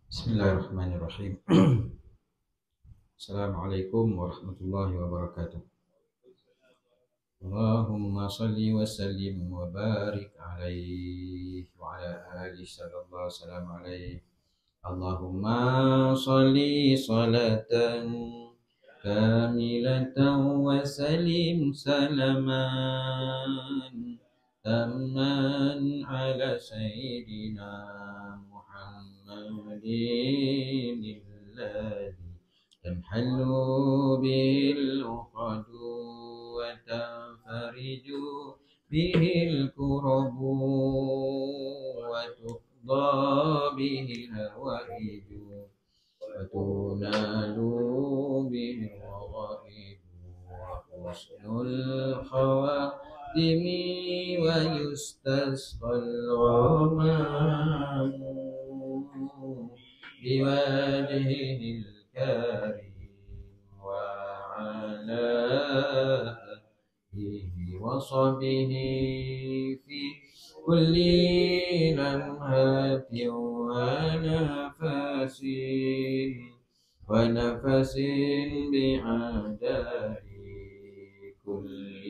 Bismillahirrahmanirrahim. Assalamualaikum warahmatullahi wabarakatuh. Allahumma salli wa sallim wa barik alaihi wa ala alihi sallallahu salam alaihi. Allahumma salli salatan kamilatan wa sallim salaman tamman ala sayyidina Muhammadin alladhi تنحل به العقد وتنفرج به الكرب وتقضى به الهوائج وتنال به الرغائب وحسن الخواتم ويستسقى الغمام بوجهه الكريم وعلى آله وصحبه في كل لمحة ونفس بعدد كل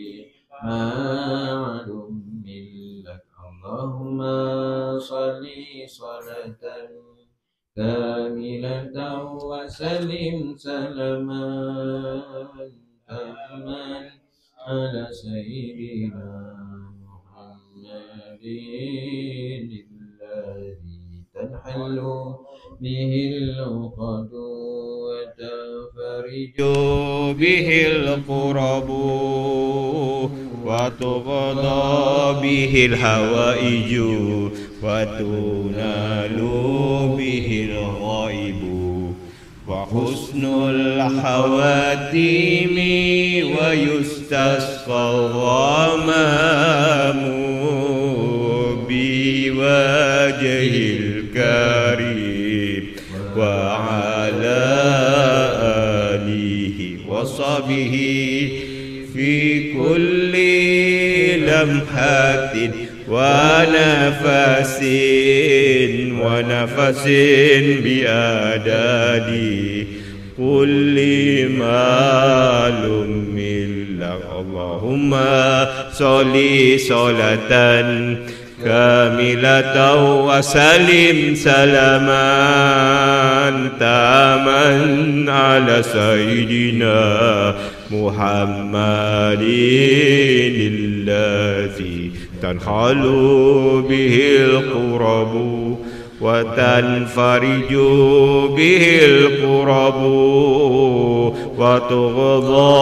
معلوم لك. اللهم صل صلاة كاملة وسلم سلاما تاما على سيدنا محمد الذي تنحل به العقد وتنفرج به الكرب وتقضى به الحوائج وتنال به الغائب وحسن الخواتم ويستسقى الغمام بوجه الكريم وعلى آله وصحبه في كل لمحة ونفس بأعداد كل معلوم لك. اللهم صل صلاة كاملة وسلم سلاما تاما على سيدنا محمد الذي تنحل به الكرب وتنفرج به الكرب وتقضى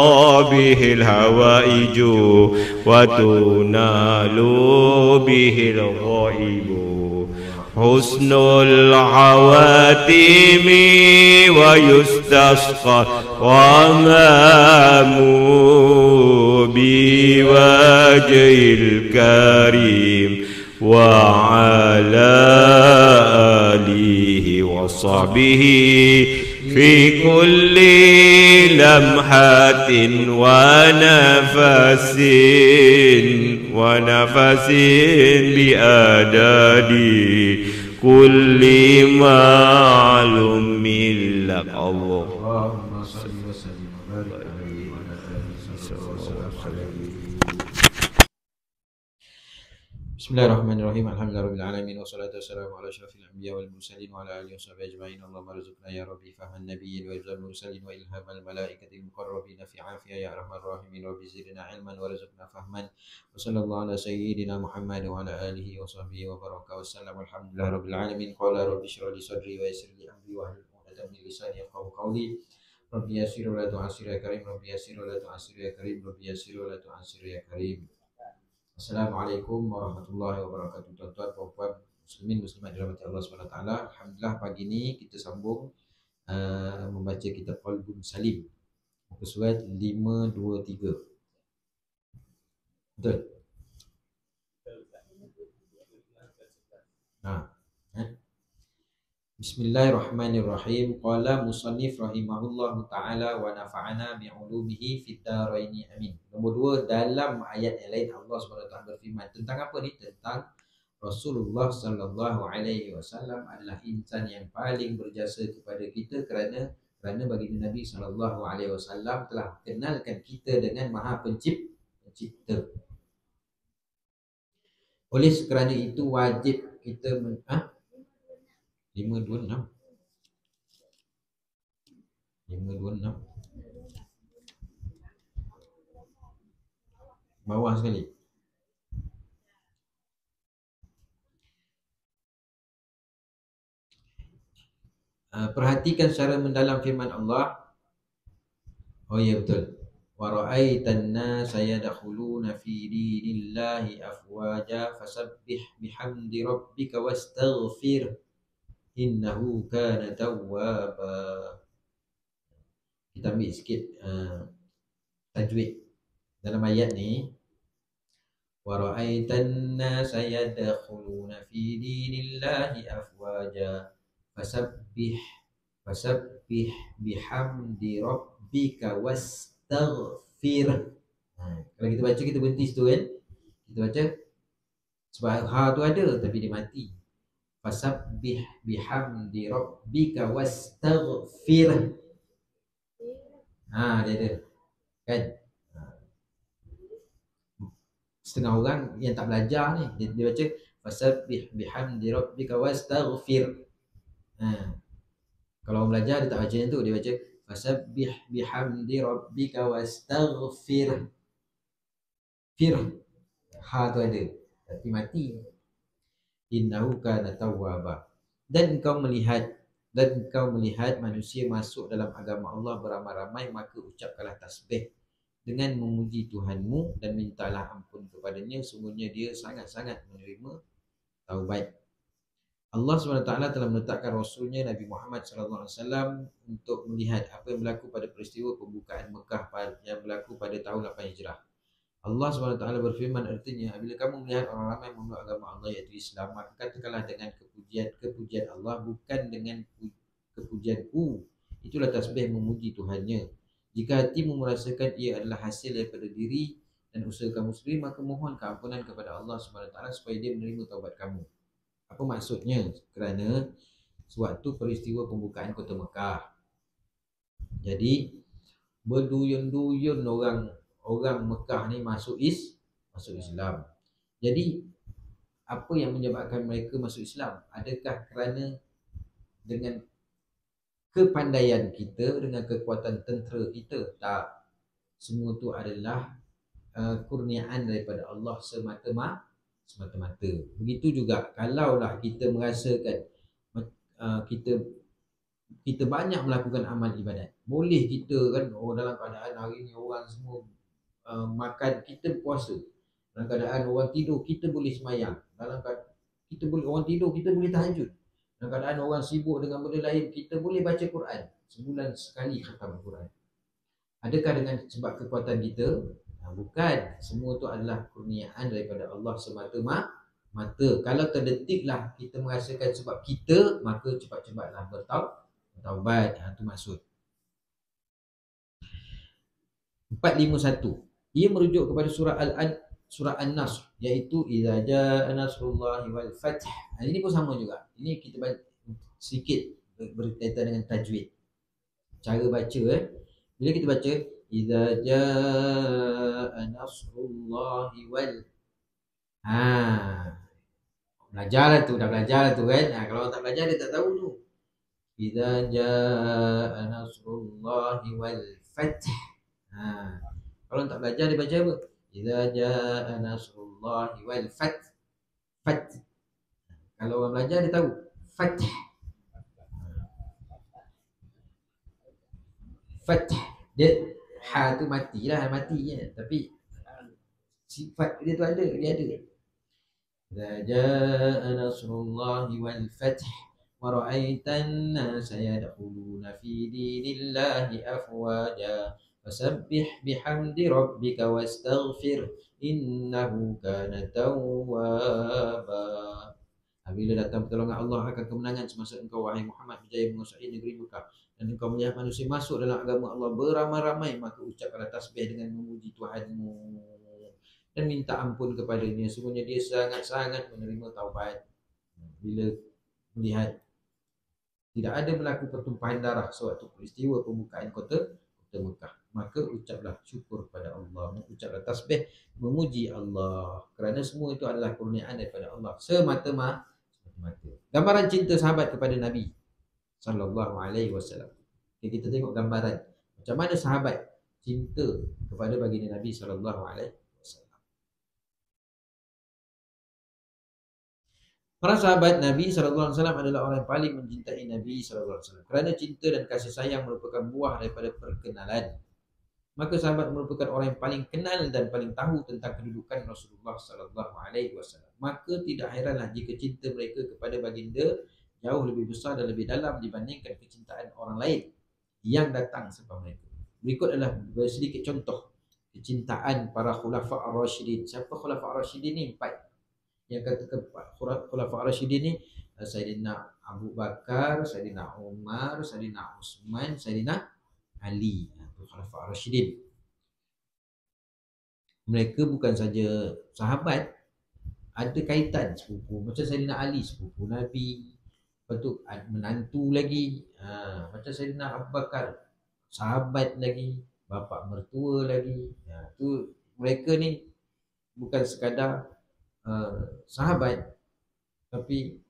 به الحوائج وتنال به الغائب حسن الخواتم ويستسقى الغمام بوجه الكريم وعلى آله وصحبه في كل لمحة ونفس بأعداد كل معلوم لك. اللهم صل وسلم وبارك عليه وعلى آله وصحبه. Bismillahirrahmanirrahim. Alhamdulillahirabbil alamin wassalatu wassalamu ala asyrafil anbiya wal mursalin wa ala alihi washabihi ajmain. Allahumma arzuqna ya rabbi fahman nabiyyin wa ifzal mursalin wa ilhamal malaikatil muqarrabin fi afiyah ya arhamar rahimin. Rabbi zidna ilman warzuqna fahman. Wa sallallahu ala sayyidina Muhammad wa ala alihi washabihi wa baraka wa sallam. Alhamdulillahirabbil alamin. Qala rabbi shrah li sadri wa yassir li amri wa hlul 'uqdatam min lisani yafqahu qawli. Rabbi yassir wa la tu'assir ya karim. Rabbi yassir wa la tu'assir ya karim. Rabbi yassir wa la tu'assir ya karim. Assalamualaikum warahmatullahi wabarakatuh. Tuan-tuan, puan-puan, muslimin muslimat dirahmati Allah Subhanahu wa taala. Alhamdulillah pagi ini kita sambung membaca kitab Qalbun Salim. Muka surat 523. Betul? Bismillahirrahmanirrahim. Qala musannif rahimahullahu ta'ala wa nafa'ana bi'ulumihi fid dharaini amin. Nombor 2, dalam ayat yang lain Allah SWT berfirman tentang apa ni? Tentang Rasulullah sallallahu alaihi wasallam adalah insan yang paling berjasa kepada kita, kerana baginda Nabi sallallahu alaihi wasallam telah kenalkan kita dengan Maha Pencipta. Oleh kerana itu wajib kita 526 bawah sekali. Perhatikan secara mendalam firman Allah. Oh ya, betul. Wa ra'aitan nasa yadkhuluna fi dinillahi afwaja fasabbih bihamdi rabbika wastaghfir innahu kana tawwaba. Kita ambil sikit tajwid dalam ayat ni. Wa ra'aitan nasa yadkhuluna fi dinillahi afwaja fasabbih bihamdi rabbika wastaghfir. Kalau kita baca, kita berhenti situ kan. Kita baca sebab ha tu ada tapi dia mati. Fasabbih bihamdi rabbika wastaghfir. Dia ada kan. Setengah orang yang tak belajar ni, dia baca fasabbih bihamdi rabbika wastaghfir. Kalau orang belajar dia tak baca yang tu, dia baca fasabbih bihamdi rabbika wastaghfir. Ha tu ada tapi mati. Innahu kana tawwaba. Dan engkau melihat manusia masuk dalam agama Allah beramai-ramai, maka ucapkanlah tasbih dengan memuji Tuhanmu dan mintalah ampun kepadanya, sungguhnya dia sangat-sangat menerima taubat. Allah SWT telah meletakkan Rasulnya Nabi Muhammad SAW untuk melihat apa yang berlaku pada peristiwa pembukaan Mekah yang berlaku pada tahun 8 Hijrah. Allah SWT berfirman, artinya, apabila kamu melihat orang ramai memeluk agama Allah iaitu Islam, maka katakanlah dengan kepujian Allah, bukan dengan kepujianku. Itulah tasbih memuji Tuhannya. Jika hatimu merasakan ia adalah hasil daripada diri dan usaha kamu sendiri, maka mohon keampunan kepada Allah SWT supaya dia menerima taubat kamu. Apa maksudnya? Kerana sewaktu peristiwa pembukaan kota Mekah, jadi berduyun-duyun orang Mekah ni masuk Islam. Jadi apa yang menyebabkan mereka masuk Islam? Adakah kerana dengan kepandaian kita, dengan kekuatan tentera kita? Tak. Semua tu adalah kurniaan daripada Allah semata-mata. Begitu juga kalaulah kita merasakan kita banyak melakukan amal ibadat, boleh kita kan, dalam keadaan hari ni orang semua makan, kita puasa. Dalam keadaan orang tidur, kita boleh sembahyang. Dalam keadaan orang tidur, kita boleh tahajud. Dalam keadaan orang sibuk dengan benda lain, kita boleh baca Quran. Sebulan sekali khatam Quran. Adakah dengan sebab kekuatan kita? Bukan. Semua itu adalah kurniaan daripada Allah semata-mata. Kalau terdetiklah kita merasakan sebab kita, maka cepat-cepatlah bertaubat. Itu maksud 451. Ia merujuk kepada surah An-Nasr, iaitu idza jaa nasrullahi wal fath. Ini pun sama juga. Ini kita baca sedikit berkaitan dengan tajwid. Cara baca bila kita baca idza jaa nasrullahi wal belajarlah tu, dah belajar tu kan. Kalau tak belajar dia tak tahu tu. Idza jaa nasrullahi wal fath. Kalau tak belajar dia baca apa? Idza jaa nasrullahi wal fath. Kalau orang belajar dia tahu fath. Dia ha tu matilah, mati ya. Tapi sifat dia tu ada, dia ada. Idza jaa nasrullahi wal fath wa ra'aitan nasa yadkhuluna fi dinillahi afwaja fasabbih bihamdi rabbika wastaghfir innahu kana tawwaba. Apabila datang pertolongan Allah akan kemenangan semasa engkau wahai Muhammad berjaya menguasai negeri Mekah dan engkau melihat manusia masuk dalam agama Allah beramai-ramai, maka ucapkanlah tasbih dengan memuji Tuhanmu. dan minta ampun kepadanya. Sebenarnya dia sangat-sangat menerima taubat. Bila melihat tidak ada berlaku pertumpahan darah sewaktu peristiwa pembukaan kota Mekah, maka ucaplah syukur kepada Allah, ucaplah tasbih, memuji Allah, kerana semua itu adalah kurniaan daripada Allah semata-mata. Gambaran cinta sahabat kepada Nabi sallallahu alaihi wasallam. Kita tengok gambaran macam mana sahabat cinta kepada baginda Nabi sallallahu alaihi wasallam. Para sahabat Nabi sallallahu alaihi wasallam adalah orang yang paling mencintai Nabi sallallahu alaihi wasallam. Kerana cinta dan kasih sayang merupakan buah daripada perkenalan, maka sahabat merupakan orang yang paling kenal dan paling tahu tentang kedudukan Rasulullah sallallahu alaihi wasallam. Maka tidak heranlah jika cinta mereka kepada baginda jauh lebih besar dan lebih dalam dibandingkan kecintaan orang lain yang datang selepas mereka. Berikut adalah sedikit contoh kecintaan para khulafa' ar-rasyidin. Siapa khulafa' ar-rasyidin ni? 4. Yang kata khulafa' ar-rasyidin ni Sayyidina Abu Bakar, Sayyidina Umar, Sayyidina Utsman, Sayyidina Ali. Khulafa' ar-rasyidin. Mereka bukan saja sahabat, ada kaitan sepupu. Macam Sayyidina Ali, sepupu Nabi. Lepas tu menantu lagi. Macam Sayyidina Abu Bakar, sahabat lagi, bapa mertua lagi. Tu mereka ni bukan sekadar sahabat, tapi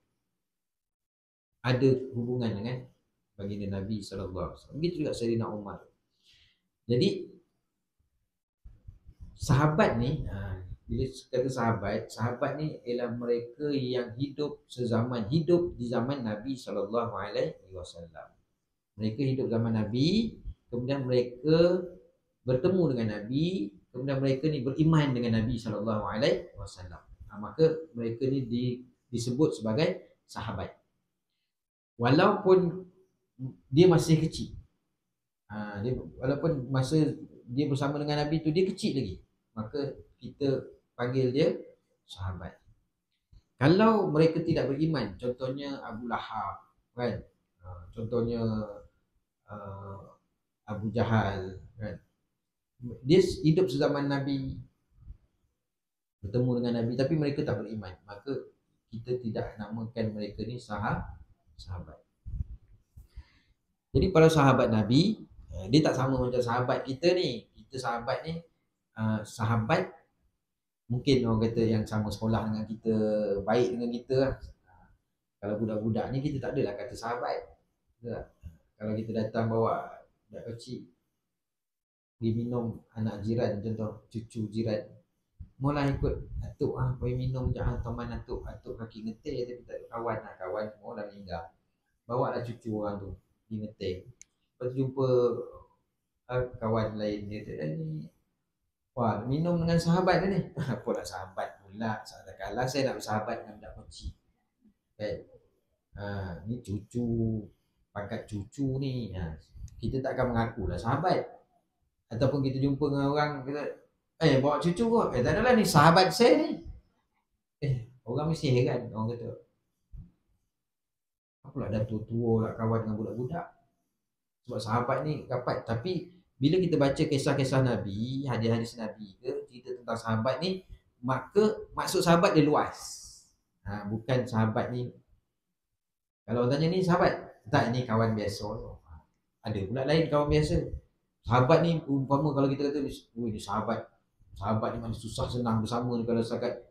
ada hubungan dengan baginda Nabi sallallahu alaihi wasallam. Begitu juga Sayyidina Umar. Jadi sahabat ni, bila kata sahabat ni ialah mereka yang hidup sezaman, hidup di zaman Nabi sallallahu alaihi wasallam. Mereka hidup zaman Nabi, kemudian mereka bertemu dengan Nabi, kemudian mereka ni beriman dengan Nabi sallallahu alaihi wasallam. Maka mereka ni disebut sebagai sahabat. Walaupun dia masih kecil. Walaupun masa dia bersama dengan Nabi tu dia kecil lagi, maka kita panggil dia sahabat. Kalau mereka tidak beriman, contohnya Abu Lahab, kan? Contohnya Abu Jahal, kan? Dia hidup sezaman Nabi, bertemu dengan Nabi, tapi mereka tak beriman, maka kita tidak namakan mereka ni sahabat. Jadi para sahabat Nabi, dia tak sama macam sahabat kita ni. Kita sahabat ni, sahabat mungkin orang kata yang sama sekolah dengan kita, baik dengan kita lah. Kalau budak-budak ni kita tak adalah kata sahabat. Kalau kita datang bawa budak kecil pergi minum anak jiran, contoh cucu jiran, mula ikut atuk pergi minum je, teman atuk kaki ngetir tapi tak ada kawan semua dah meninggal. Bawa lah cucu orang tu pergi ngetir. Lepas tu jumpa kawan lain, dia kata ni, wah minum dengan sahabat dia ni. Apa nak sahabat pula, kala saya nak bersahabat dengan budak kecil, kan? Ni cucu, pangkat cucu ni, kita takkan mengaku lah sahabat. Ataupun kita jumpa dengan orang, kita bawa cucu kau, tak adalah ni sahabat saya ni. Orang mesti heran, orang kata apalah dah tua-tua nak kawan dengan budak-budak. Sebab sahabat ni rapat. Tapi bila kita baca kisah-kisah Nabi, hadis-hadis Nabi ke, cerita tentang sahabat ni, maka maksud sahabat dia luas. Bukan sahabat ni, kalau orang tanya ni sahabat, tak, ni kawan biasa. Ada pula lain kawan biasa. Sahabat ni umpama kalau kita kata, ni sahabat ni mana susah senang bersama ni, kalau setakat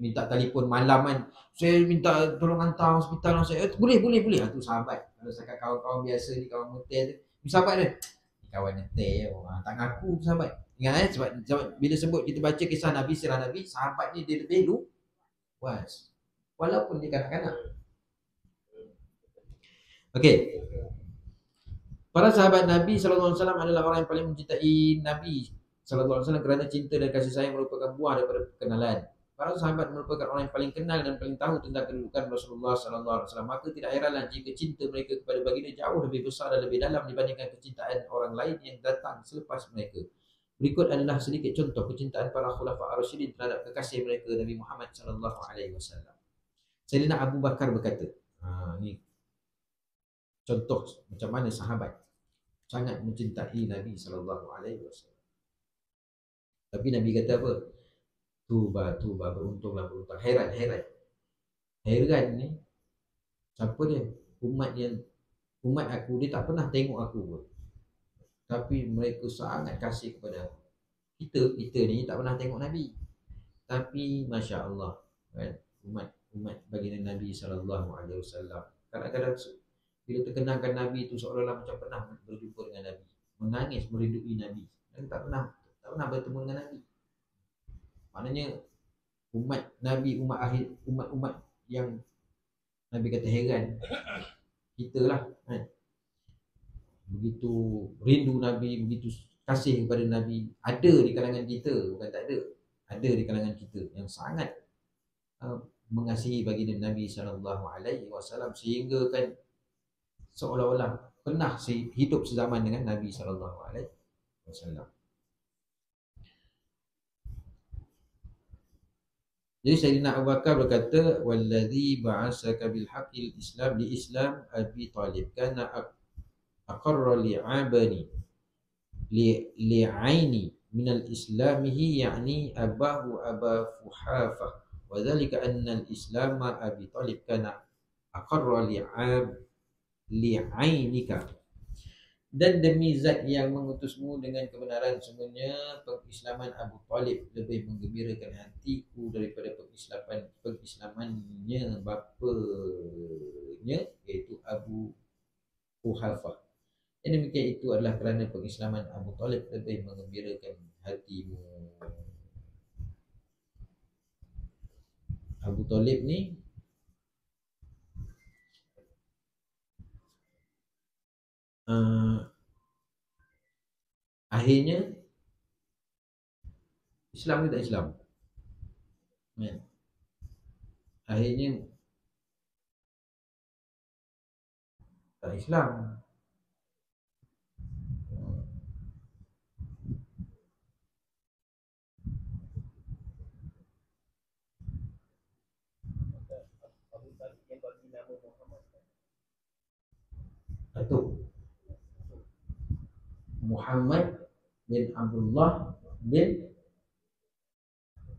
minta telefon malam kan, saya minta tolong hantar hospital saya, boleh. Tu sahabat. Kalau setakat kawan-kawan biasa ni, kawan hotel tu, sahabat dia, kawan hotel, tak ngaku sahabat. Ingat sebab bila sebut kita baca kisah Nabi, sirah Nabi, sahabat ni dia lebih luas, walaupun dia kanak-kanak. Okey. Para sahabat Nabi sallallahu alaihi wasallam adalah orang yang paling mencintai Nabi sallallahu alaihi wasallam, kerana cinta dan kasih sayang merupakan buah daripada perkenalan. Para sahabat merupakan orang yang paling kenal dan paling tahu tentang kedudukan Rasulullah sallallahu alaihi wasallam. Maka tidak heranlah jika cinta mereka kepada baginda jauh lebih besar dan lebih dalam dibandingkan kecintaan orang lain yang datang selepas mereka. Berikut adalah sedikit contoh kecintaan para khulafa' ar-rasyidin terhadap kekasih mereka Nabi Muhammad sallallahu alaihi wasallam. Sayyidina Abu Bakar berkata, ni contoh macam mana sahabat sangat mencintai Nabi sallallahu alaihi wasallam. Tapi Nabi kata apa? Tuba, beruntunglah, beruntung. Heran ni, siapa dia? Umat aku, dia tak pernah tengok aku pun. Tapi mereka sangat kasih kepada aku. Kita ni tak pernah tengok Nabi. Tapi Masya Allah, kan? Umat baginda Nabi SAW. Kadang-kadang bila terkenangkan Nabi itu seolah-olah macam pernah berjumpa dengan Nabi, menangis merindui Nabi, dan tak pernah bertemu dengan Nabi. Maknanya umat Nabi, umat yang Nabi kata heran, kita lah, kan? Begitu rindu Nabi, begitu kasih kepada Nabi, ada di kalangan kita, bukan tak ada di kalangan kita yang sangat mengasihi baginda Nabi SAW, sehingga kan seolah-olah pernah hidup sezaman dengan Nabi SAW. Jadi Sayyidina Abu Bakar berkata, "Wallazi ba'asaka bil haqqil Islam li Islam Abi Talib kana aqarra li'abani li'aini min al-islamihi ya'ni abahu Aba Fuhafah wa dzalika anna al-islam Abi Talib kana aqarra li'ainika." Dan demi zat yang mengutusmu dengan kebenaran, sungguhnya pengislaman Abu Talib lebih menggembirakan hatiku daripada pengislamannya bapanya, iaitu Abu Quhafah. Yang demikian itu adalah kerana pengislaman Abu Talib lebih menggembirakan hatimu. Abu Talib ni akhirnya Islam ke tak Islam, kan? Akhirnya tak Islam. Satu, Muhammad bin Abdullah bin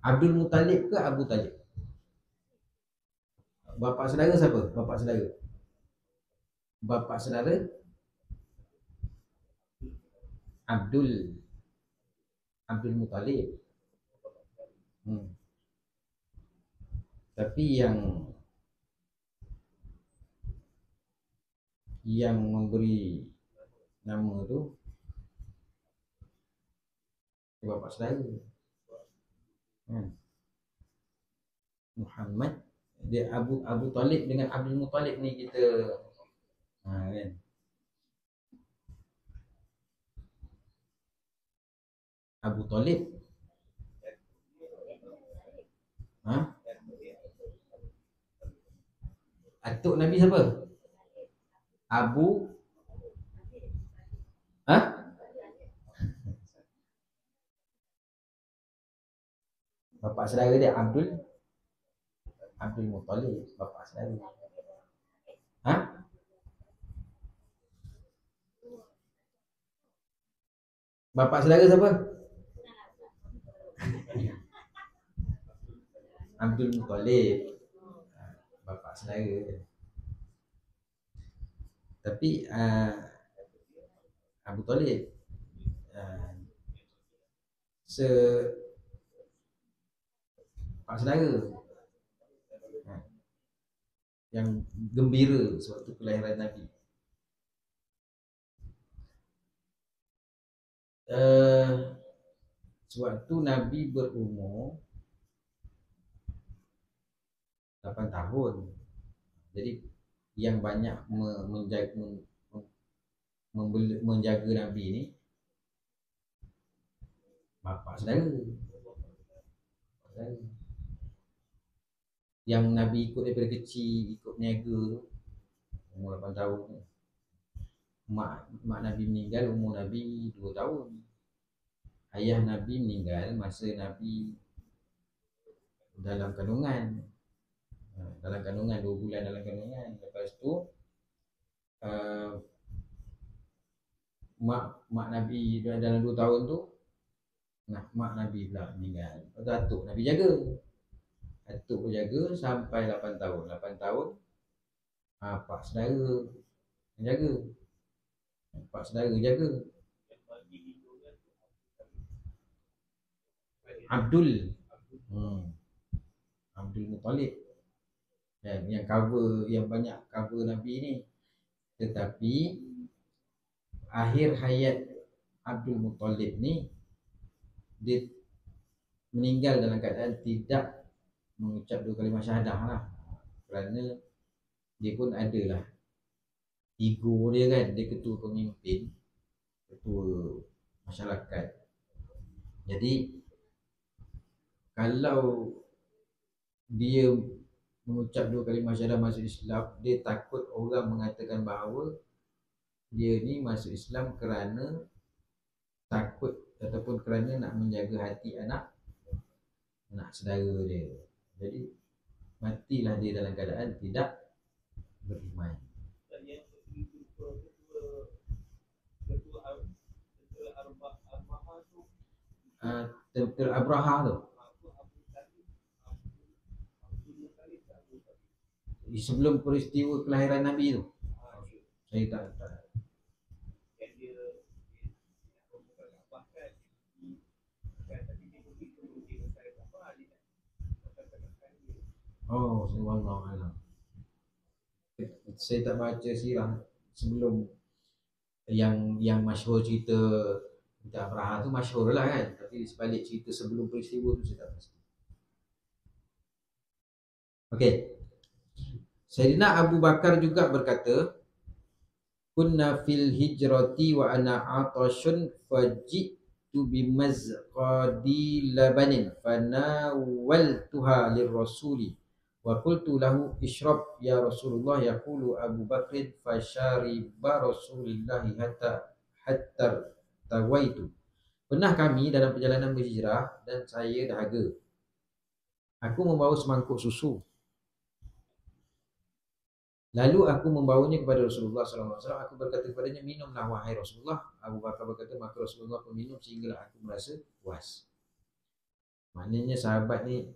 Abdul Muttalib ke Abu Talib? Bapa saudara siapa? Bapa saudara Abdul Muttalib. Tapi yang memberi nama tu bapa saudara, Muhammad, dia Abu Talib dengan Abdul Muttalib ni kita kan. Abu Talib atuk Nabi siapa? Abu bapa saudara dia Abdul Muttalib, bapa saudara. Bapa saudara siapa? Abdul Muttalib, bapa saudara. Tapi Abu Talib pak saudara yang gembira sewaktu kelahiran Nabi. Sewaktu Nabi berumur 8 tahun. Jadi yang banyak menjaga Nabi ni bapa saudara. Yang Nabi ikut daripada kecil, ikut niaga umur 8 tahun. Mak Nabi meninggal umur Nabi 2 tahun. Ayah Nabi meninggal masa Nabi dalam kandungan. 2 bulan dalam kandungan. Lepas tu mak Nabi dalam 2 tahun tu Nah, mak Nabi pula meninggal. Lepas tu atuk Nabi jaga. Atuk jaga sampai 8 tahun. 8 tahun, pak saudara jaga. Pak saudara jaga. Abdul. Abdul Muttalib. Yang cover, yang banyak cover Nabi ni. Tetapi akhir hayat Abdul Muttalib ni, dia meninggal dalam keadaan tidak mengucap 2 kalimah syahadah lah. Kerana dia pun adalah ego dia kan, dia ketua pemimpin, ketua masyarakat. Jadi kalau dia mengucap 2 kalimah syahadah masuk Islam, dia takut orang mengatakan bahawa dia ni masuk Islam kerana takut ataupun kerana nak menjaga hati anak saudara dia. Jadi matilah dia dalam keadaan tidak beriman. Tentera Abraha tu, sebelum peristiwa kelahiran Nabi tu, saya tak. Oh, wallahu. Saya tak baca sirah sebelum yang masyhur cerita Abraha tu, masyhur lah kan. Tapi sebalik cerita sebelum peristiwa tu saya tak pasti. Okey. Sayyidina Abu Bakar juga berkata, kunna fil hijrati wa ana atashun faji'tu bimazqadi labanin fanawaltuha lirrasuli wa qultu lahu ishrab ya Rasulullah, yaqulu Abu Bakr fashariba Rasulullah hatta tawaitu. Pernah kami dalam perjalanan berhijrah dan saya dahaga. Aku membawa semangkuk susu. Lalu aku membawanya kepada Rasulullah SAW. Aku berkata kepadanya, minumlah wahai Rasulullah. Abu Bakar berkata, maka Rasulullah pun minum sehinggalah aku merasa puas. Maknanya sahabat ni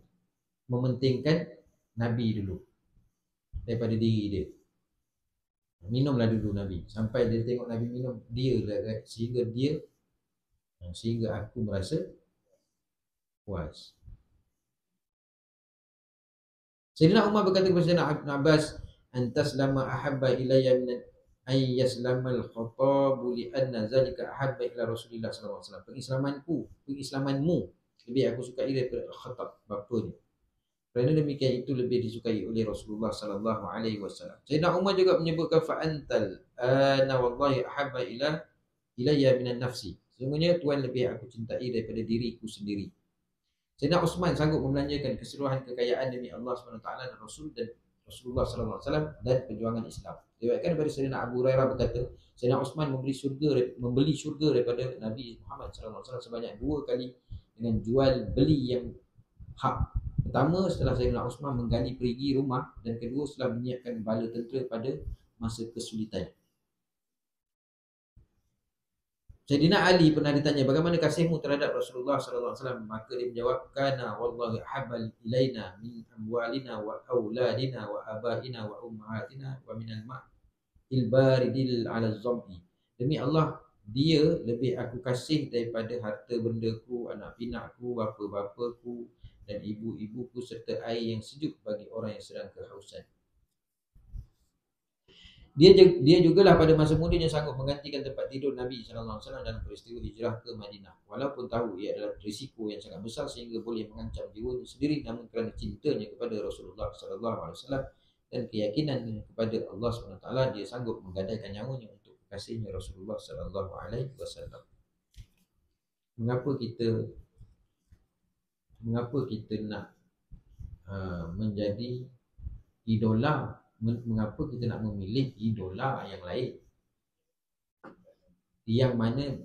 mementingkan Nabi dulu daripada diri dia. Minumlah dulu Nabi. Sampai dia tengok Nabi minum, dia lah, sehingga aku merasa puas. Sayyidina Umar berkata kepada Sayyidina Abbas, antaslama ahabba ilayya min an yaslama al-khatabu li anna zalika ahabba ila Rasulillah sallallahu alaihi wasallam. Pengislamanmu lebih aku sukai daripada al-khatab, bapanya. Kerana demikian itu lebih disukai oleh Rasulullah sallallahu alaihi wasallam. Sayyidina Umar juga menyebutkan fa antal ana wallahi ahabba ilayya min an-nafsi. Sesungguhnya Tuhan lebih aku cintai daripada diriku sendiri. Sayyidina Uthman sanggup membelanjakan keseluruhan kekayaan demi Allah SWT dan Rasul dan Rasulullah SAW dan perjuangan Islam. Diriwayatkan daripada Sayyidina Abu Hurairah berkata, Sayyidina Uthman membeli syurga daripada Nabi Muhammad SAW sebanyak 2 kali dengan jual beli yang hak. Pertama, setelah Sayyidina Uthman menggali perigi rumah, dan kedua setelah menyiapkan bala tentera pada masa kesulitan. Sayyidina Ali pernah ditanya, bagaimana kasihmu terhadap Rasulullah SAW? Maka dia menjawab, kana wallahi ahabbal ilaina min amwalina wa auladina wa abaina wa ummahatina wa minal ma'il baridil ala zam'i. Demi Allah, dia lebih aku kasih daripada harta bendaku, anak pinakku, bapa-bapaku dan ibu-ibuku, serta air yang sejuk bagi orang yang sedang kehausan. Dia jugalah pada masa mudanya sanggup menggantikan tempat tidur Nabi SAW dalam peristiwa hijrah ke Madinah. Walaupun tahu ia adalah risiko yang sangat besar sehingga boleh mengancam jiwanya sendiri, namun kerana cintanya kepada Rasulullah SAW dan keyakinan kepada Allah SWT, dia sanggup menggadaikan nyawanya untuk kasihnya Rasulullah SAW. Mengapa kita nak menjadi idola? Mengapa kita nak memilih idola yang lain, yang mana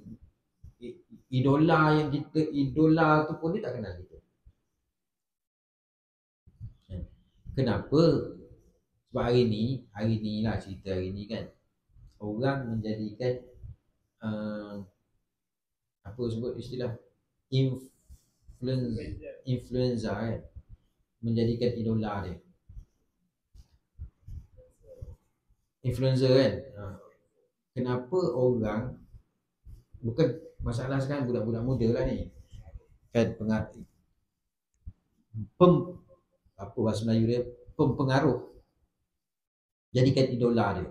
idola yang kita idola tu pun dia tak kenal kita? Kenapa? Sebab hari ni lah cerita hari ni kan, orang menjadikan apa sebut istilah influenza kan, menjadikan idola dia. Influencer kan. Kenapa orang, bukan masalah sekarang budak-budak muda lah ni kan, apa bahasa Melayu dia, pempengaruh, jadikan idola dia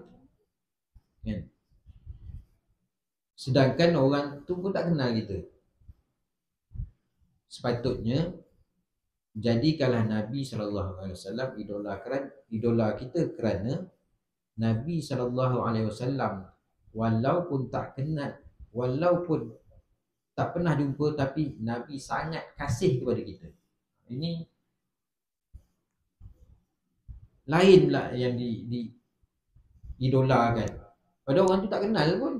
kan. Sedangkan orang tu pun tak kenal kita. Sepatutnya jadikanlah Nabi SAW idola kita, kerana Nabi SAW walaupun tak kenal, walaupun tak pernah jumpa, tapi Nabi sangat kasih kepada kita. Ini lain pula yang di idolakan. Pada orang tu tak kenal pun,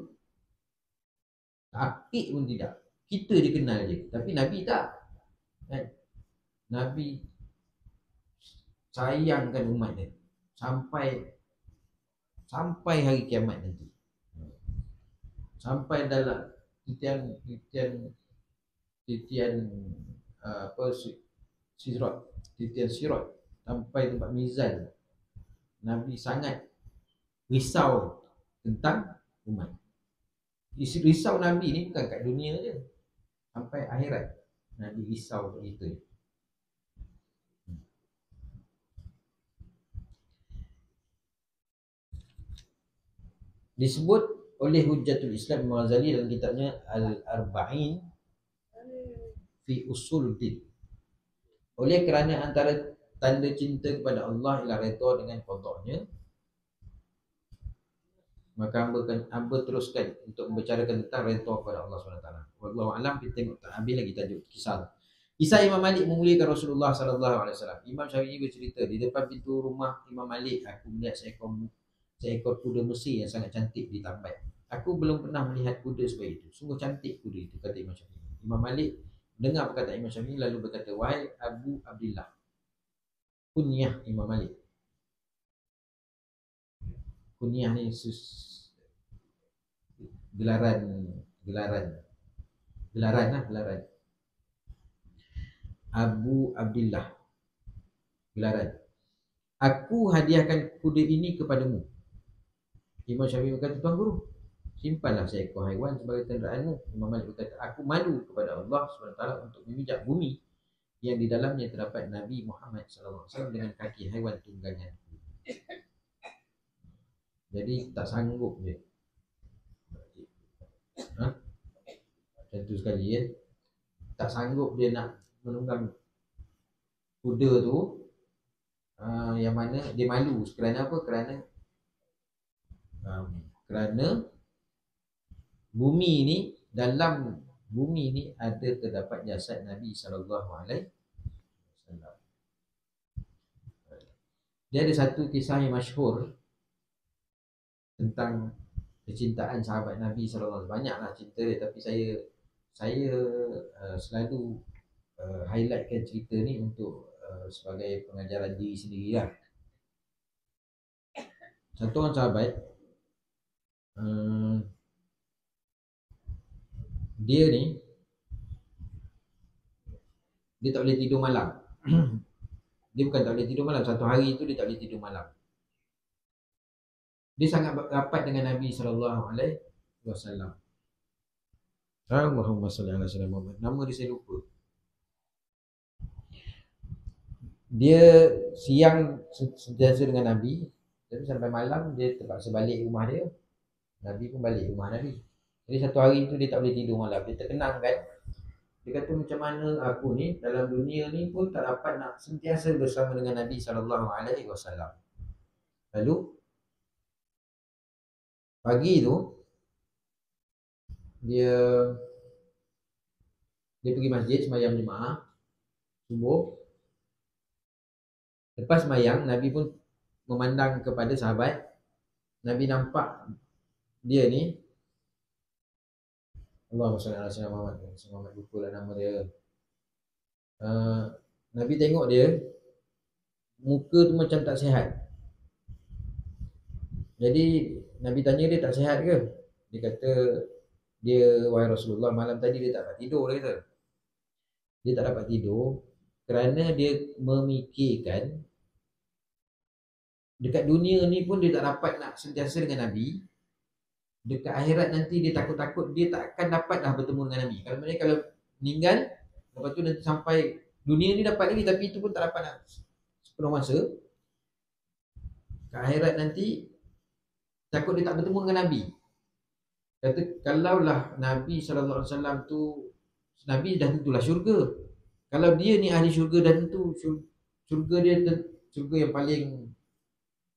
akik pun tidak, kita dia kenal je. Tapi Nabi tak kan? Nabi sayangkan umat dia sampai hari kiamat nanti, sampai dalam titian sirat, sampai tempat mizan. Nabi sangat risau tentang umat. Risau Nabi ni bukan kat dunia je, sampai akhirat Nabi risau untuk kita. Disebut oleh Hujjatul Islam Al-Ghazali dalam kitabnya Al-Arba'in fi Usuluddin, oleh kerana antara tanda cinta kepada Allah ialah redha dengan qada'nya, maka hamba teruskan untuk membicarakan tentang redha kepada Allah SWT. Wallahu a'lam. Kita tengok tak habis lagi tajuk kisah. Kisah Imam Malik memuliakan Rasulullah SAW. Imam Syafi'i bercerita, di depan pintu rumah Imam Malik aku melihat seekor kuda Mesir yang sangat cantik ditambai. Aku belum pernah melihat kuda sebaik itu. Sungguh cantik kuda itu, kata Imam Syafi'i. Imam Malik dengar perkataan Imam Syafi'i lalu berkata, wahai Abu Abdillah. Kunyah Imam Malik. Kunyah ni gelaran. Abu Abdillah, gelaran. Aku hadiahkan kuda ini kepadamu. Imam Syafi'i berkata, Tuan Guru, simpanlah seekor haiwan sebagai kenderaanmu. Imam Malik berkata, aku malu kepada Allah SWT untuk memijak bumi yang di dalamnya terdapat Nabi Muhammad SAW dengan kaki haiwan tunggangan. Jadi tak sanggup dia. Tentu sekali ya. Tak sanggup dia nak menunggang kuda tu, yang mana dia malu. Kerana apa? Kerana bumi ni, dalam bumi ni ada terdapat jasad Nabi SAW. Dia ada satu kisah yang masyhur tentang kecintaan sahabat Nabi SAW. Banyaklah cerita dia, tapi saya selalu highlightkan cerita ni untuk sebagai pengajaran diri sendiri lah. Satu orang sahabat, dia tak boleh tidur malam. Dia bukan tak boleh tidur malam, satu hari tu dia tak boleh tidur malam. Dia sangat rapat dengan Nabi SAW. Allahumma salli ala sayyidina Muhammad. Nama dia saya lupa. Dia siang sentiasa dengan Nabi, tapi sampai malam dia terpaksa balik rumah dia. Nabi pun balik rumah Nabi. Jadi satu hari tu dia tak boleh tidur malam. Dia terkenang kan. Dia kata, macam mana aku ni dalam dunia ni pun tak dapat nak sentiasa bersama dengan Nabi SAW. Lalu pagi tu dia pergi masjid sembahyang jemaah subuh. Lepas sembahyang, Nabi pun memandang kepada sahabat. Nabi nampak dia ni, Allahumma salli ala sayyidina Muhammad, lupa lah nama dia. Nabi tengok dia, muka tu macam tak sihat. Jadi Nabi tanya dia, tak sihat ke? Dia kata, wahai Rasulullah, malam tadi dia tak dapat tidur, dia kata. Dia tak dapat tidur kerana dia memikirkan dekat dunia ni pun dia tak dapat nak sentiasa dengan Nabi. Dekat akhirat nanti dia takut-takut dia tak akan dapat dah bertemu dengan Nabi. Kalau meninggal, lepas tu nanti sampai dunia ni dapat lagi, tapi itu pun tak dapat nak sepenuh masa. Ke akhirat nanti takut dia tak bertemu dengan Nabi. Kata kalaulah Nabi SAW tu, Nabi dah tentulah syurga. Kalau dia ni ahli syurga, dah tentu syurga dia syurga yang paling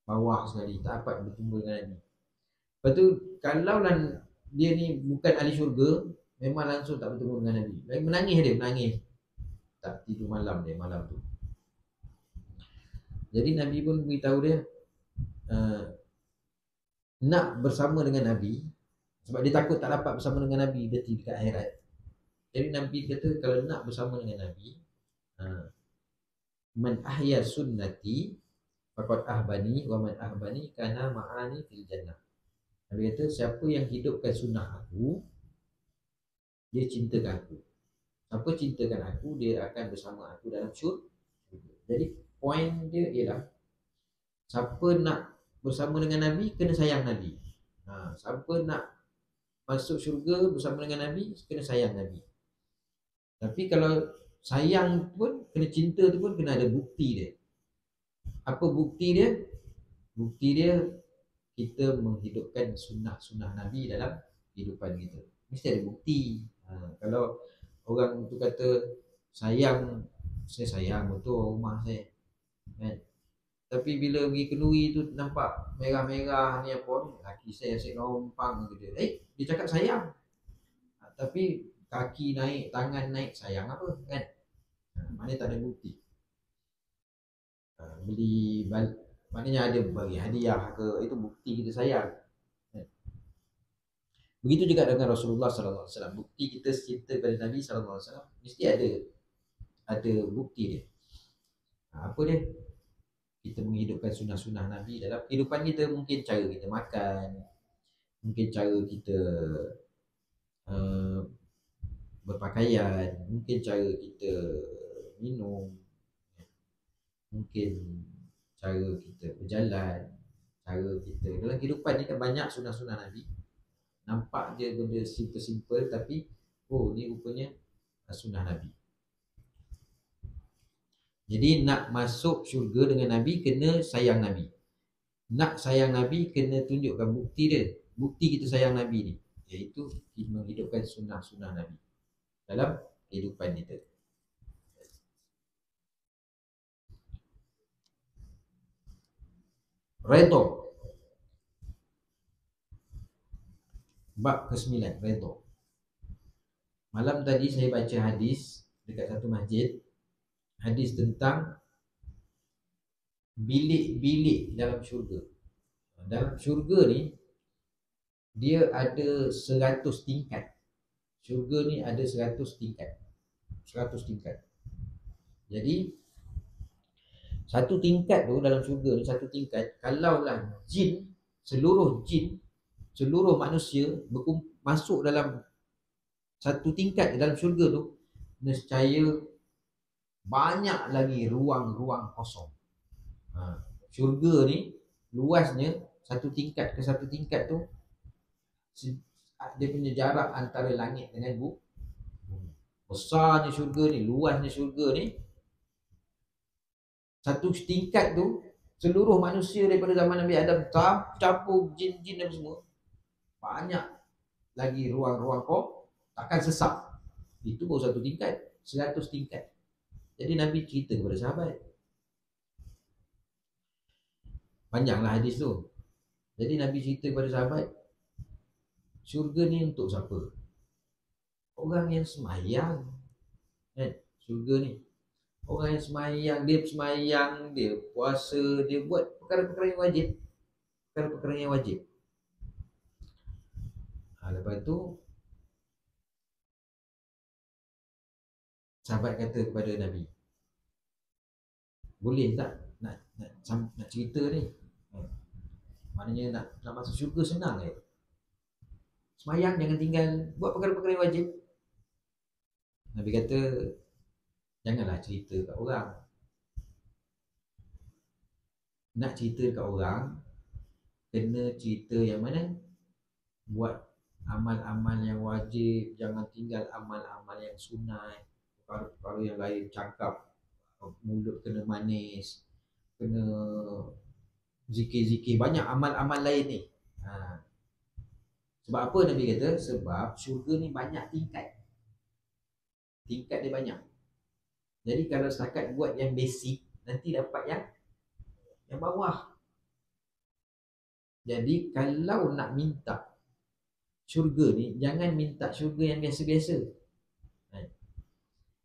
bawah sekali, tak dapat bertemu dengan Nabi. Lepas tu kalaulah dia ni bukan ahli syurga, memang langsung tak bertemu dengan Nabi. Menangis, tak tidur malam tu. Jadi Nabi pun beritahu dia nak bersama dengan Nabi, sebab dia takut tak dapat bersama dengan Nabi dia di dekat akhirat. Jadi Nabi kata kalau nak bersama dengan Nabi, man ahya sunnati faqad ahbani wa man ahbani kana ma'ani fil jannah. Nabi kata siapa yang hidupkan sunnah aku, dia cintakan aku. Siapa cintakan aku, dia akan bersama aku dalam syurga. Jadi poin dia ialah siapa nak bersama dengan Nabi, kena sayang Nabi. Siapa nak masuk syurga bersama dengan Nabi, kena sayang Nabi. Tapi kalau sayang pun, kena cinta tu pun kena ada bukti dia. Apa bukti dia? Bukti dia kita menghidupkan sunnah-sunnah Nabi dalam kehidupan kita. Mesti ada bukti. Kalau orang tu kata sayang, saya sayang betul rumah saya, kan? Tapi bila pergi kenduri tu nampak merah-merah ni apa, laki saya asyik lompang gitu. Dia cakap sayang. Tapi kaki naik, tangan naik, sayang apa, kan? Maknanya tak ada bukti. Maknanya ada bagi hadiah ke, itu bukti kita sayang. Begitu juga dengan Rasulullah SAW. Bukti kita cinta kepada Nabi SAW mesti ada bukti dia. Apa dia? Kita menghidupkan sunnah-sunnah Nabi dalam kehidupan kita. Mungkin cara kita makan, mungkin cara kita berpakaian, mungkin cara kita minum, mungkin cara kita berjalan, cara kita dalam kehidupan ni kan banyak sunnah-sunnah Nabi. Nampak je benda simple-simple, tapi ni rupanya sunnah Nabi. Jadi nak masuk syurga dengan Nabi, kena sayang Nabi. Nak sayang Nabi, kena tunjukkan bukti dia. Bukti kita sayang Nabi ni, iaitu menghidupkan sunnah-sunnah Nabi dalam kehidupan kita. Redha. Bab ke-9, redha. Malam tadi saya baca hadis dekat satu masjid. Hadis tentang bilik-bilik dalam syurga. Dalam syurga ni, dia ada 100 tingkat. Syurga ni ada 100 tingkat. 100 tingkat. Jadi satu tingkat tu dalam syurga ni, satu tingkat, kalaulah seluruh manusia masuk dalam satu tingkat dalam syurga tu, nescaya banyak lagi ruang-ruang kosong. Syurga ni luasnya satu tingkat ke satu tingkat tu, dia punya jarak antara langit dengan bumi. Besarnya syurga ni, luasnya syurga ni, satu tingkat tu seluruh manusia daripada zaman Nabi Adam campur jin-jin dan semua, banyak lagi ruang-ruang kau takkan sesak. Itu baru satu tingkat, 100 tingkat. Jadi Nabi cerita kepada sahabat, panjanglah hadis tu. Jadi Nabi cerita kepada sahabat, syurga ni untuk siapa? Orang yang semayang, kan? Syurga ni orang yang semayang, dia puasa, dia buat perkara-perkara yang wajib. Perkara-perkara yang wajib. Lepas tu sahabat kata kepada Nabi, boleh tak nak cerita ni? Maknanya nak masuk syurga senang ke? Semayang jangan tinggal, buat perkara-perkara yang wajib. Nabi kata, Janganlah cerita kat orang. Nak cerita kat orang, kena cerita yang mana? Buat amal-amal yang wajib, jangan tinggal amal-amal yang sunat. Perkara-perkara yang lain, cakap, mulut kena manis, kena zikir-zikir, banyak amal-amal lain ni. Sebab apa Nabi kata? Sebab syurga ni banyak tingkat. Tingkat dia banyak. Jadi kalau setakat buat yang basic, nanti dapat yang bawah. Jadi kalau nak minta syurga ni, jangan minta syurga yang biasa-biasa.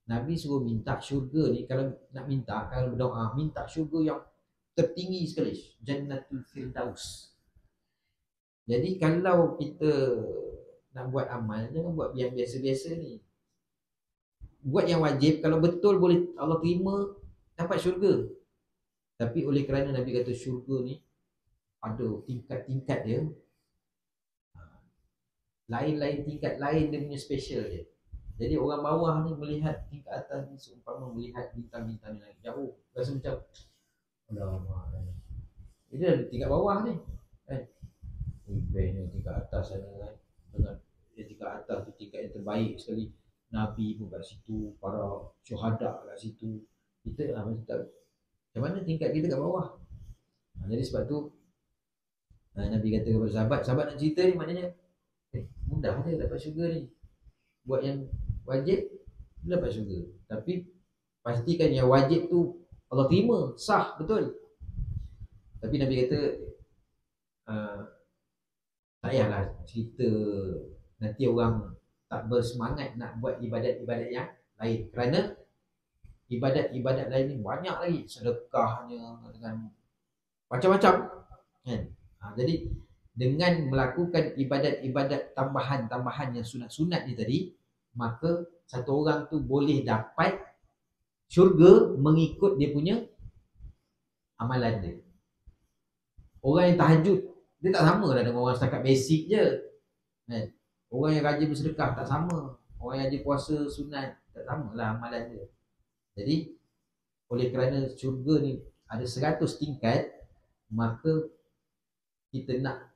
Nabi suruh minta syurga ni, kalau nak minta, kalau berdoa, minta syurga yang tertinggi sekali, Jannatul Firdaus. Jadi kalau kita nak buat amal, jangan buat yang biasa-biasa ni. Buat yang wajib, kalau betul boleh Allah terima, dapat syurga. Tapi oleh kerana Nabi kata syurga ni ada tingkat-tingkat dia, lain-lain tingkat lain, dia punya special je. Jadi orang bawah ni melihat tingkat atas ni seumpama melihat bintang-bintang ni lagi jauh. Rasa macam alamak. Ini ada tingkat bawah ni kan. Best ni tingkat atas sana kan. Dengan tingkat atas tu tingkat yang terbaik sekali. Nabi pun kat situ, para syuhada kat situ. Kita lah macam mana tingkat kita kat bawah. Jadi sebab tu Nabi kata kepada sahabat, sahabat nak cerita ni maknanya mudah je dapat syurga ni. Buat yang wajib, dapat syurga. Tapi pastikan yang wajib tu Allah terima, sah, betul. Tapi Nabi kata tak payahlah cerita nanti orang tak bersemangat nak buat ibadat-ibadat yang lain. Kerana ibadat-ibadat lain ni banyak lagi, sedekahnya dengan macam-macam kan. Jadi dengan melakukan ibadat-ibadat tambahan-tambahan yang sunat-sunat ni tadi, maka satu orang tu boleh dapat syurga mengikut dia punya amalan dia. Orang yang tahajud, dia tak sama lah dengan orang setakat basic je kan? Orang yang rajin bersedekah tak sama, orang yang rajin puasa sunat tak sama lah amalan dia. Jadi oleh kerana syurga ni ada 100 tingkat, maka kita nak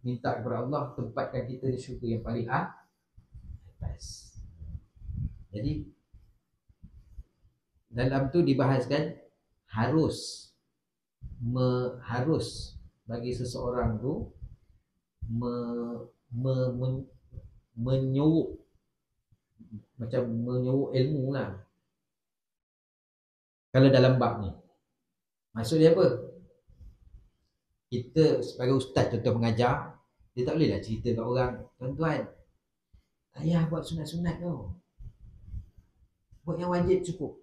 minta kepada Allah tempatkan kita di syurga yang paling atas. Jadi dalam tu dibahaskan harus bagi seseorang tu menyuruh, macam menyuruh ilmu lah. Kalau dalam bab ni maksud dia apa? Kita sebagai ustaz, contoh mengajar, dia tak boleh lah cerita kat orang, tuan-tuan, tak payah buat sunat-sunat tau, buat yang wajib cukup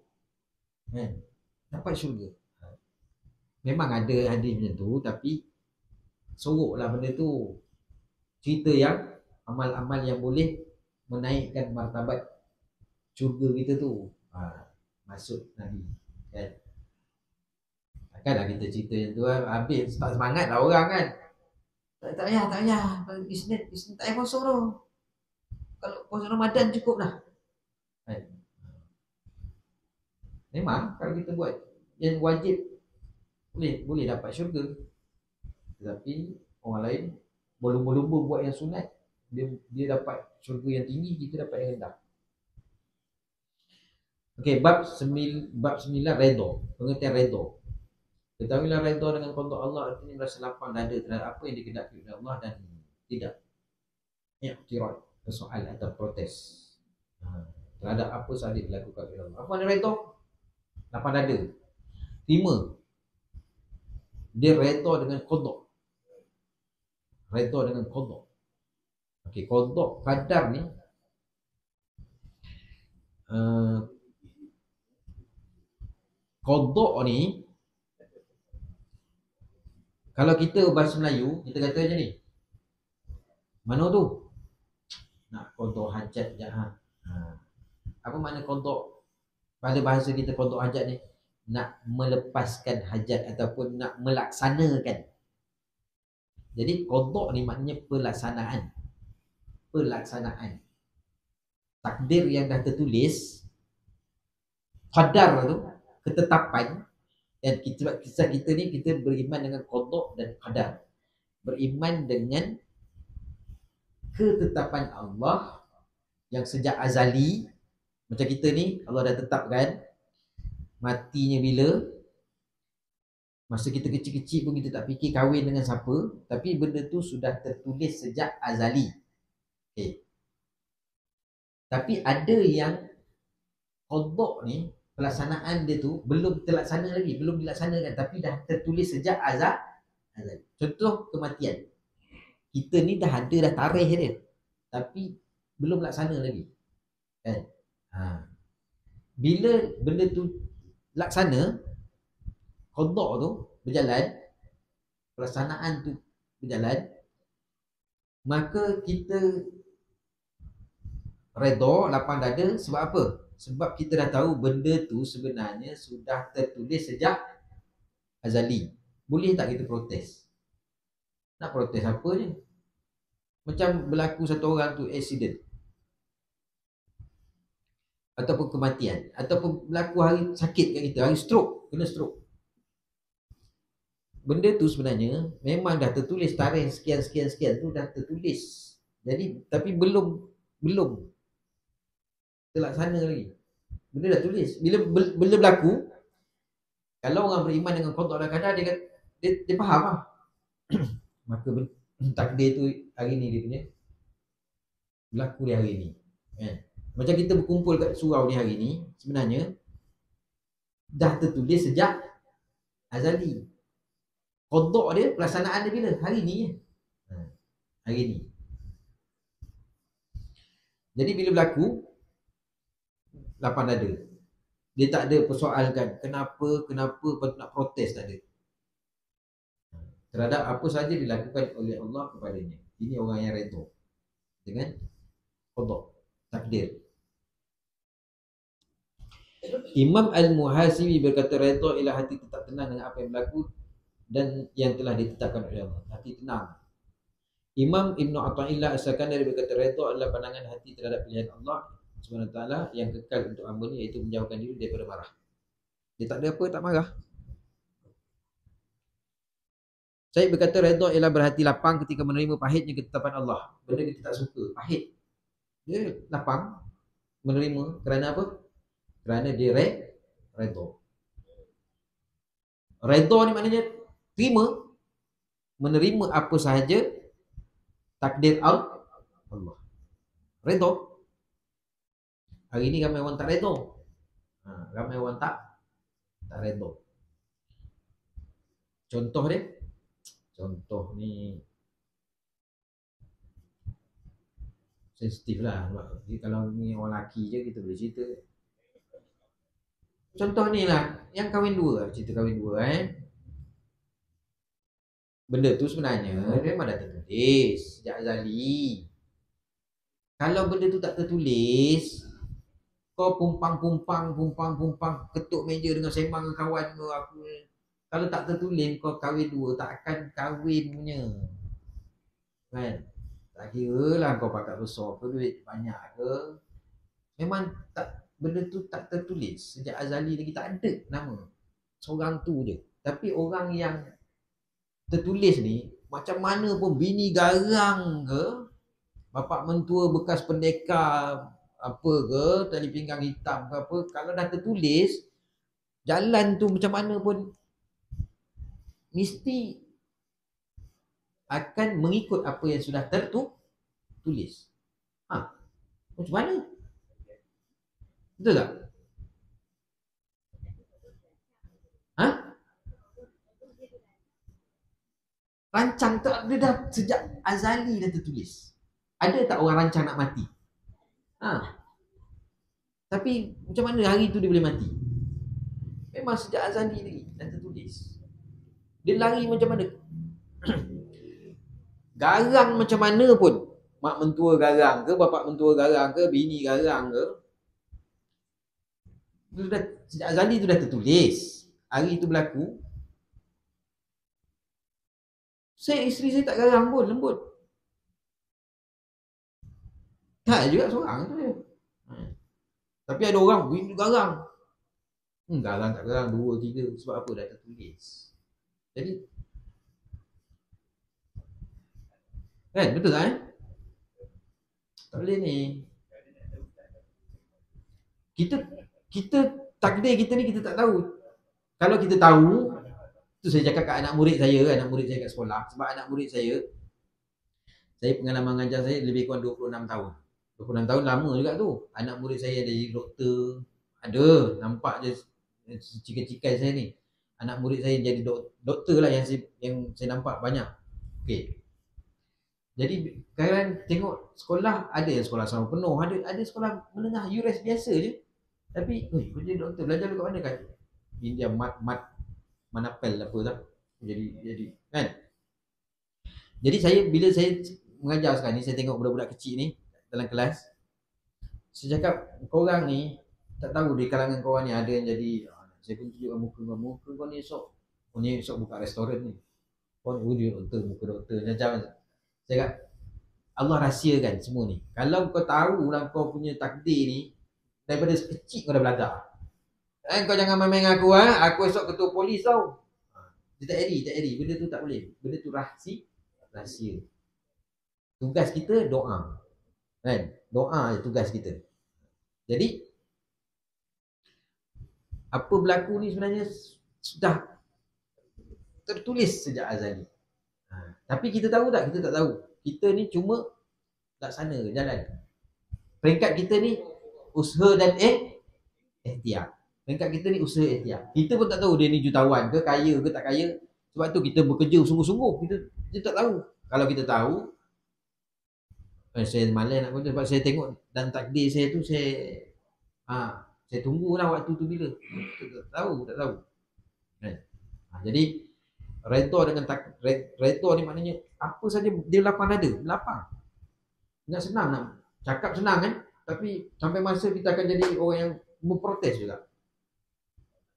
kan, dapat syurga. Memang ada hadis macam tu, tapi soroklah benda tu, cerita yang amal-amal yang boleh menaikkan martabat syurga kita tu. Maksud Nabi kan. Takkanlah kita cerita yang tu habis tak semangat lah orang kan. Tak payah Isnin tak payah puasa tu, kalau puasa Ramadan cukup lah kan. Memang kalau kita buat yang wajib boleh dapat syurga. Tetapi orang lain berlumba-lumba buat yang sunat, dia dapat syurga yang tinggi, kita dapat yang rendah. Okey, bab 9 redha, pengertian redha. Ketahuilah redha dengan qada Allah artinya merasa lapang dada terhadap apa yang dikehendaki oleh Allah dan tidak i'tirad, soal atau protes terhadap apa sahaja dilakukan oleh Allah. Apa makna redha? Lapang dada, terima. Dia redha dengan qada. Redha dengan qada. Okey, qada qadar ni qada ni kalau kita bahasa Melayu, kita kata macam ni. Mana tu? Nak qada hajat je Apa makna qada? Pada bahasa kita qada hajat ni nak melepaskan hajat ataupun nak melaksanakan. Jadi qada ni maknanya pelaksanaan. Takdir yang dah tertulis qadar tu, ketetapan. Dan kita ni kita beriman dengan qada dan qadar. Beriman dengan ketetapan Allah yang sejak azali. Macam kita ni, Allah dah tetapkan matinya bila. Masa kita kecil-kecil pun kita tak fikir kahwin dengan siapa, tapi benda tu sudah tertulis sejak azali. Okay. Tapi ada yang qada ni, pelaksanaan dia tu belum terlaksana lagi, belum dilaksanakan, tapi dah tertulis sejak azali. Contoh kematian. Kita ni dah ada dah tarikh dia, tapi belum laksana lagi. Kan? Bila benda tu laksana, qada tu berjalan, pelaksanaan tu berjalan, maka kita redha, lapang dada. Sebab apa? Sebab kita dah tahu benda tu sebenarnya sudah tertulis sejak azali. Boleh tak kita protes? Nak protes apa je? Macam berlaku satu orang tu accident, ataupun kematian, ataupun berlaku hari sakit kat kita, hari stroke, kena stroke. Benda tu sebenarnya memang dah tertulis, tarikh sekian tu dah tertulis. Jadi tapi belum terlaksana lagi. Benda dah tulis. Bila berlaku, kalau orang beriman dengan qada dan qadar, dia faham lah. Maka takdir tu hari ni dia punya berlaku di hari ni. Macam kita berkumpul kat surau ni hari ni, sebenarnya dah tertulis sejak azali. Qada dia, pelaksanaan dia bila? Hari ni je. Hari ni. Jadi bila berlaku, lapang dada. Dia tak ada persoalkan kenapa patut nak protes, tak ada. Terhadap apa sahaja dilakukan oleh Allah kepadanya. Ini orang yang redha dengan qada, takdir. Imam Al-Muhasibi berkata, redha ialah hati tetap tenang dengan apa yang berlaku dan yang telah ditetapkan oleh Allah. Hati tenang. Imam Ibn Atha'illah As-Sakandari berkata, redha adalah pandangan hati terhadap pilihan Allah SWT yang kekal untuk hamba ni, iaitu menjauhkan diri daripada marah. Dia tak ada apa, tak marah. Saya berkata, redha ialah berhati lapang ketika menerima pahitnya ketetapan Allah. Benda kita tak suka, pahit, dia lapang menerima. Kerana apa? Kerana dia redha. Redha ni maknanya terima, menerima apa sahaja takdir Allah. Redha. Hari ni ramai orang tak redha. Ramai orang tak redha. Contoh ni sensitif lah. Kalau ni orang lelaki je kita boleh cerita. Contoh ni lah, yang kahwin dua, cerita kahwin dua. Benda tu sebenarnya dia memang dah tertulis sejak azali. Kalau benda tu tak tertulis, kau pumpang, ketuk meja dengan sembang dengan kawan kau, aku. Kalau tak tertulis, kau kahwin dua, tak akan kahwin punya. Kan? Tak kira lah kau pakat besar ke, duit banyak ke. Memang tak, benda tu tak tertulis sejak azali lagi, tak ada nama seorang tu je. Tapi orang yang tertulis ni, macam mana pun bini garang ke, bapak mentua bekas pendekar apa ke, tali pinggang hitam ke apa, kalau dah tertulis, jalan tu macam mana pun mesti akan mengikut apa yang sudah tertulis. Macam mana? Betul tak? Rancang tu dia dah sejak azali dah tertulis. Ada tak orang rancang nak mati? Tapi macam mana hari tu dia boleh mati? Memang sejak azali lagi dah tertulis. Dia lari macam mana? Garang macam mana pun, mak mentua garang ke, bapak mentua garang ke, bini garang ke, sejak azali tu dah tertulis. Hari tu berlaku, isteri saya tak garang pun, lembut. Tak juga seorang tu je. Tapi ada orang bini garang. Enggak lah, tak kurang 2, 3. Sebab apa? Dah tertulis. Jadi, kan? Betul tak tak boleh ni. Kita kita takdir kita ni kita tak tahu. Kalau kita tahu, tu saya cakap kat anak murid saya kat sekolah. Sebab anak murid saya pengalaman mengajar saya lebih kurang 26 tahun. 26 tahun lama juga tu. Anak murid saya ada jadi doktor. Ada, nampak je cikai-cikai saya ni. Anak murid saya jadi doktor lah yang saya nampak banyak. Okey. Jadi sekarang tengok sekolah, ada yang sekolah sama penuh, ada sekolah menengah URS biasa je. Tapi, kau jadi doktor, belajar dekat mana kan? India manapel apa tak? Jadi kan? Jadi bila saya mengajar sekarang ni, saya tengok budak-budak kecil ni dalam kelas. Saya cakap, korang ni tak tahu di kalangan korang ni ada yang jadi, saya pun tunjukkan muka kau ni esok. Kau ni esok buka restoran ni. Kau ni doktor, muka doktor. Macam saya cakap, Allah rahsiakan semua ni. Kalau kau tahu lah kau punya takdir ni, daripada kecil kau dah belajar. Kau jangan main-main dengan aku, aku esok ketua polis tau. Dia tak eri. Benda tu tak boleh. Benda tu rahsia. Tugas kita doa. Kan? Doa je tugas kita. Jadi, apa berlaku ni sebenarnya sudah tertulis sejak azali. Tapi kita tahu tak? Kita tak tahu. Kita ni cuma laksana jalan. Peringkat kita ni usaha dan ikhtiar. Peringkat kita ni usaha ikhtiar. Kita pun tak tahu dia ni jutawan ke, kaya ke tak kaya. Sebab tu kita bekerja sungguh-sungguh. Kita tak tahu. Kalau kita tahu, saya malas nak kata sebab saya tengok dan takdir saya tu saya tunggulah waktu tu bila. Tak tahu. Jadi redha dengan redha ni maknanya apa saja dia lapang dada, lapang. Nak senang nak cakap senang kan, tapi sampai masa kita akan jadi orang yang memprotes juga.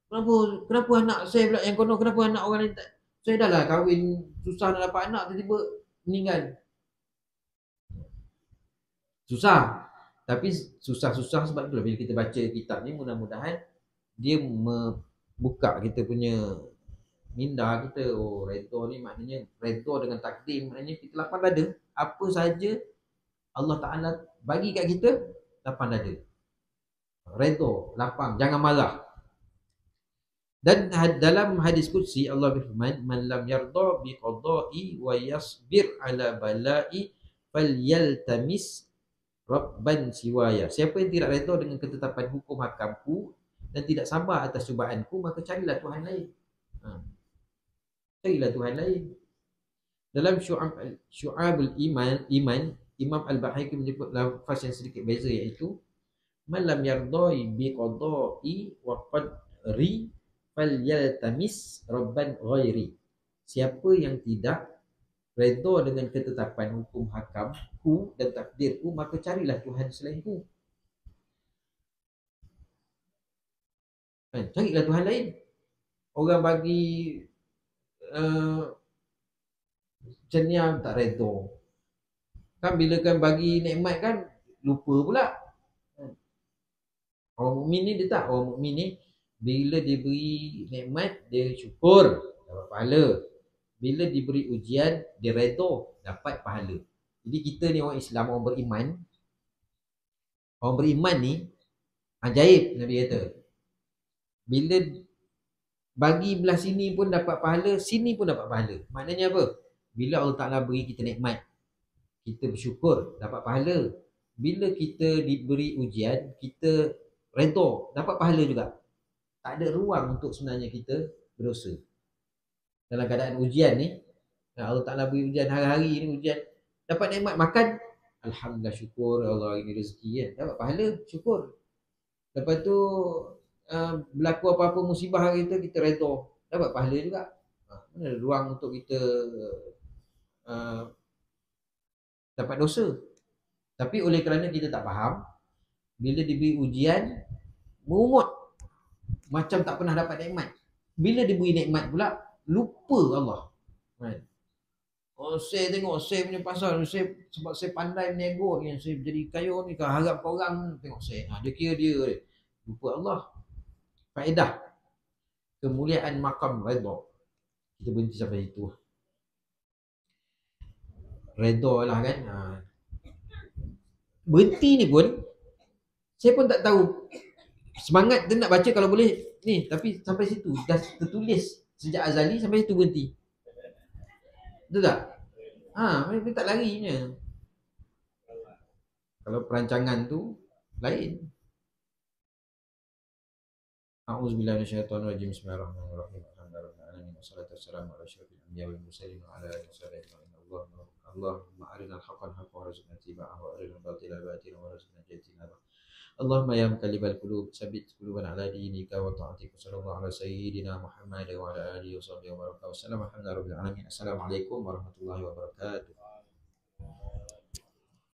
Kenapa anak saya pula yang konon, kenapa anak orang ni tak, saya dah lah kahwin susah nak dapat anak, tiba-tiba meninggal. Susah. Tapi susah sebab itulah bila kita baca kitab ni, mudah-mudahan dia membuka kita punya minda kita. Redha ni maknanya redha dengan takdir, maknanya kita lapang dada. Apa saja Allah Ta'ala bagi kat kita, lapang dada. Redha, lapang, jangan marah. Dan dalam hadis qudsi Allah berfirman, man lam yarda bi qada'i wa yasbir ala bala'i falyaltamis rabban siwaya. Siapa yang tidak redha dengan ketetapan hukum hakamku dan tidak sabar atas cubaanku, maka carilah Tuhan lain. Carilah Tuhan lain. Dalam Syu'abul Iman, Imam Al-Bahaqi menyebut lafaz yang sedikit beza, iaitu man lam yardai bi qada'i wa qadri falyaltamis rabban ghairi. Siapa yang tidak redha dengan ketetapan hukum hakamku dan takdirku, maka carilah Tuhan selainku. Carilah Tuhan lain. Orang bagi cenyam tak redha. Kan bila kan bagi nikmat kan lupa pula. Orang mukmin ni dia tak. Orang mukmin ni bila diberi nikmat dia syukur, dapat pahala. Bila diberi ujian dia redha, dapat pahala. Jadi kita ni orang Islam, orang beriman. Orang beriman ni ajaib, Nabi kata. Bila bagi belah sini pun dapat pahala, sini pun dapat pahala. Maknanya apa? Bila Allah Ta'ala beri kita nikmat, kita bersyukur, dapat pahala. Bila kita diberi ujian, kita redha, dapat pahala juga. Tak ada ruang untuk sebenarnya kita berdosa. Dalam keadaan ujian ni, Allah Ta'ala beri ujian hari-hari ni, ujian dapat nikmat makan, alhamdulillah, syukur Allah ini rezeki kan, dapat pahala, syukur. Lepas tu berlaku apa-apa musibah kita redha, dapat pahala juga. Mana ada ruang untuk kita dapat dosa. Tapi oleh kerana kita tak faham, bila diberi ujian mengungut macam tak pernah dapat nikmat. Bila diberi nikmat pula lupa Allah. Saya tengok saya punya pasal, sebab saya pandai menego ni, saya jadi kaya ni, harap kau orang tengok saya. Dia kira dia lupa Allah. Faedah kemuliaan maqam redha. Kita berhenti sampai situ. Redha lah kan. Berhenti ni pun saya pun tak tahu. Semangat dia nak baca kalau boleh ni, tapi sampai situ dah tertulis sejak azali, sampai situ berhenti. Betul tak? Dia tak larinya. Kalau perancangan tu lain. A'udzubillahi minasyaitonirrajim. Bismillahirrahmanirrahim. Alhamdulillahirabbil wassalatu wassalamu ala asyrofil anbiya'i wal mursalin wa ala alihi washabihi ajma'in. Allahumma arinal haqqal haqqan warzuqna ittiba'ahu wa arinal batila batilan warzuqna ijtinabah. Allahumma ya muqallibal qulub tsabbit qulubana ala dinika wa ta'atika. Sallallahu ala sayyidina Muhammad wa ala alihi washabihi wa baraka wa sallam. Alhamdulillahirabbil alamin. Assalamualaikum warahmatullahi wabarakatuh.